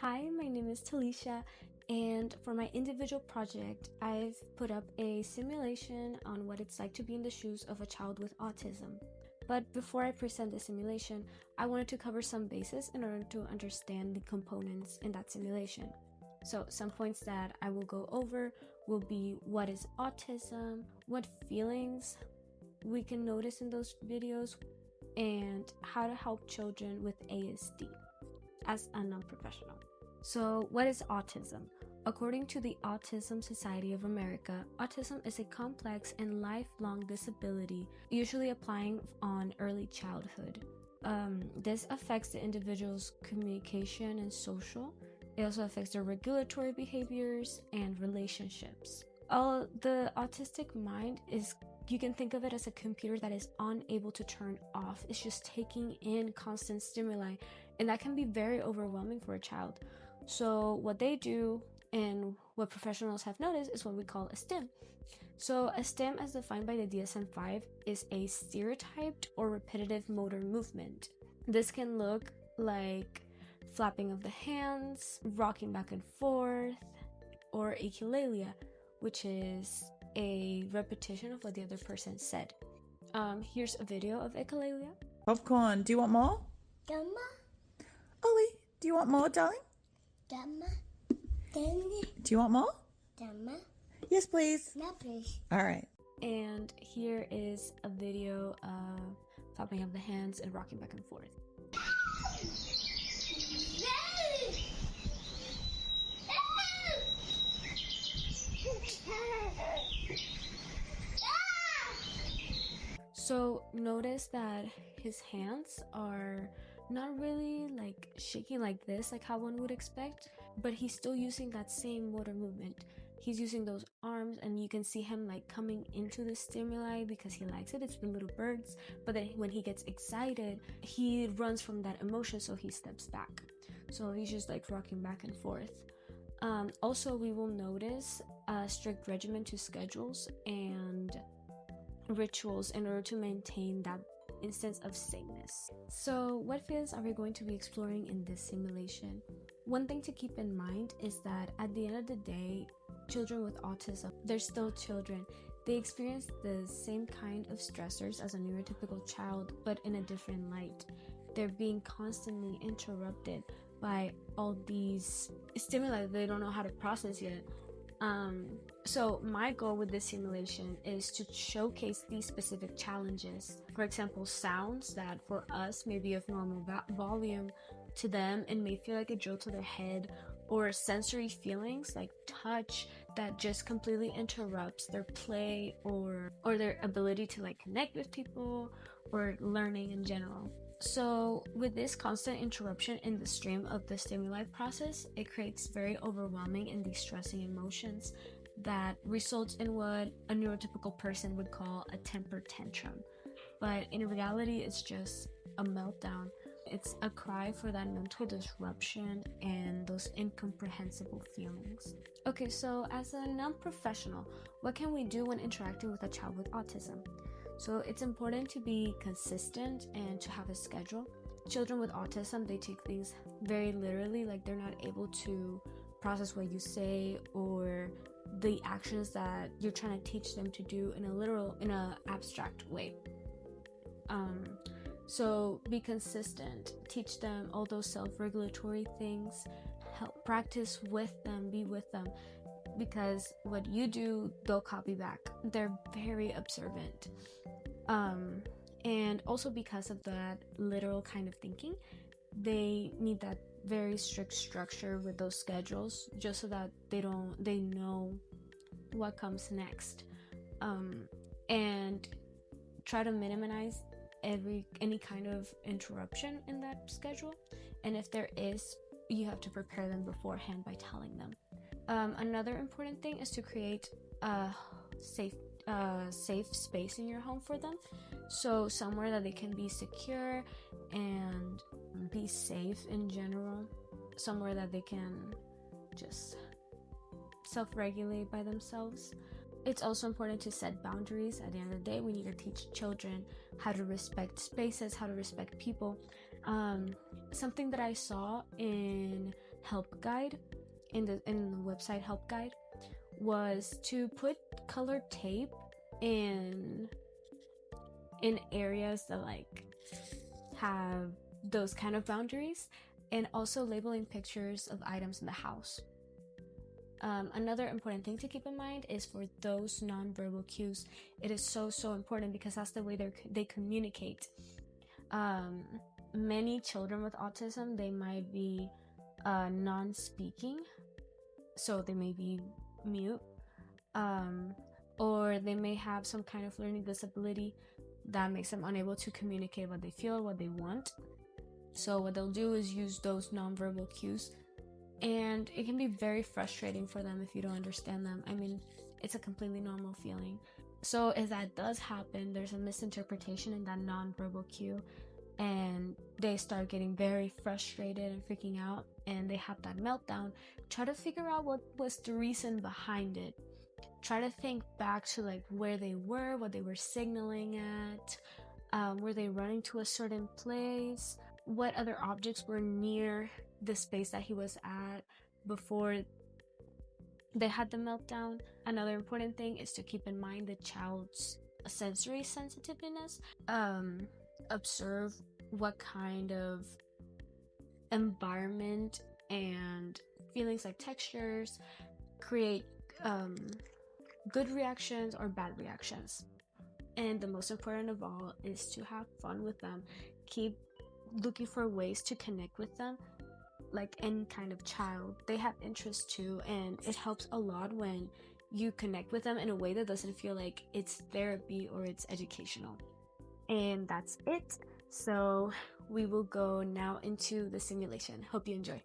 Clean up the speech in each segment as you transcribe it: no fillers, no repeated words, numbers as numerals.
Hi, my name is Talisha, and for my individual project, I've put up a simulation on what it's like to be in the shoes of a child with autism. But before I present the simulation, I wanted to cover some bases in order to understand the components in that simulation. So some points that I will go over will be what is autism, what feelings we can notice in those videos, and how to help children with ASD as a non-professional. So what is autism? According to the Autism Society of America, autism is a complex and lifelong disability, usually applying on early childhood. This affects the individual's communication and social. It also affects their regulatory behaviors and relationships. The autistic mind is, you can think of it as a computer that is unable to turn off. It's just taking in constant stimuli, and that can be very overwhelming for a child. So what they do and what professionals have noticed is what we call a STEM. So a STEM, as defined by the DSM-5, is a stereotyped or repetitive motor movement. This can look like flapping of the hands, rocking back and forth, or echolalia, which is a repetition of what the other person said. Here's a video of echolalia. Popcorn, do you want more? Gamma, Ollie, do you want more, darling? gamma, Do you want more? gamma, Yes, please. no please. All right. And here is a video of flapping of the hands and rocking back and forth. So notice that his hands are not really like shaking like this, like how one would expect, but he's still using that same motor movement. He's using those arms, and you can see him like coming into the stimuli because he likes it. It's the little birds, but then when he gets excited, he runs from that emotion, so he steps back. So he's just like rocking back and forth. Also, we will notice a strict regimen to schedules and rituals in order to maintain that instance of sameness. So what fields are we going to be exploring in this simulation? One thing to keep in mind is that at the end of the day, children with autism, they're still children. They experience the same kind of stressors as a neurotypical child, but in a different light. They're being constantly interrupted by all these stimuli that they don't know how to process yet. So my goal with this simulation is to showcase these specific challenges. For example, sounds that for us may be of normal volume, to them it may feel like a drill to their head, or sensory feelings like touch that just completely interrupts their play or their ability to like connect with people or learning in general. So with this constant interruption in the stream of the stimuli process, it creates very overwhelming and distressing emotions that results in what a neurotypical person would call a temper tantrum. But in reality, it's just a meltdown. It's a cry for that mental disruption and those incomprehensible feelings. Okay, so as a non-professional, what can we do when interacting with a child with autism? So it's important to be consistent and to have a schedule. Children with autism, they take things very literally, like they're not able to process what you say or the actions that you're trying to teach them to do in a abstract way. So be consistent, teach them all those self-regulatory things, help practice with them, be with them, because what you do, they'll copy back. They're very observant. And also because of that literal kind of thinking, they need that very strict structure with those schedules, just so that they know what comes next. And try to minimize any kind of interruption in that schedule. And if there is, you have to prepare them beforehand by telling them. Another important thing is to create a safe space in your home for them. So somewhere that they can be secure and be safe in general. Somewhere that they can just self-regulate by themselves. It's also important to set boundaries. At the end of the day, we need to teach children how to respect spaces, how to respect people. Something that I saw in help guide, in the website help guide, was to put colored tape in areas that like have those kind of boundaries, and also labeling pictures of items in the house. Another important thing to keep in mind is for those nonverbal cues, it is so important because that's the way they communicate. Many children with autism, they might be non-speaking, so they may be mute, or they may have some kind of learning disability that makes them unable to communicate what they feel, what they want. So what they'll do is use those nonverbal cues, and it can be very frustrating for them if you don't understand them. I mean, it's a completely normal feeling. So if that does happen, there's a misinterpretation in that nonverbal cue, and they start getting very frustrated and freaking out, and they have that meltdown. Try to figure out what was the reason behind it. Try to think back to like where they were, what they were signaling at, were they running to a certain place, what other objects were near the space that he was at before they had the meltdown. Another important thing is to keep in mind the child's sensory sensitiveness. Observe what kind of environment and feelings like textures create good reactions or bad reactions. And the most important of all is to have fun with them. Keep looking for ways to connect with them. Like any kind of child, they have interests too, and it helps a lot when you connect with them in a way that doesn't feel like it's therapy or it's educational. And that's it. So we will go now into the simulation. Hope you enjoy.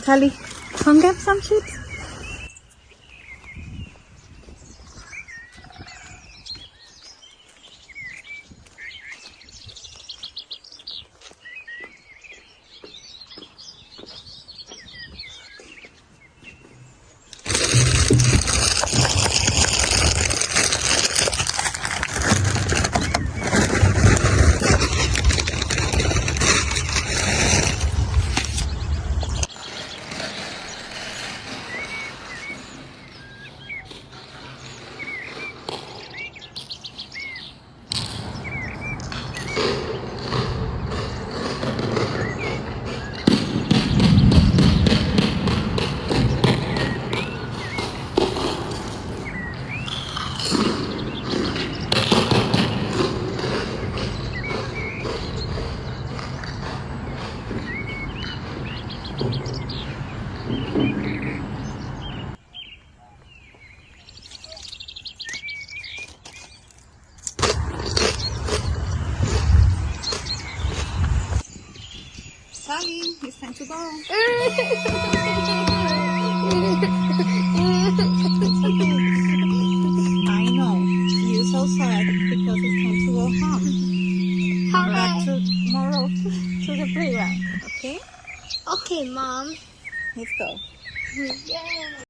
Callie, come get some chips. Sally, it's time to go. I know. You're so sad because it's time to go home. Back tomorrow to the playground, okay? Okay, Mom. Let's go. Yay.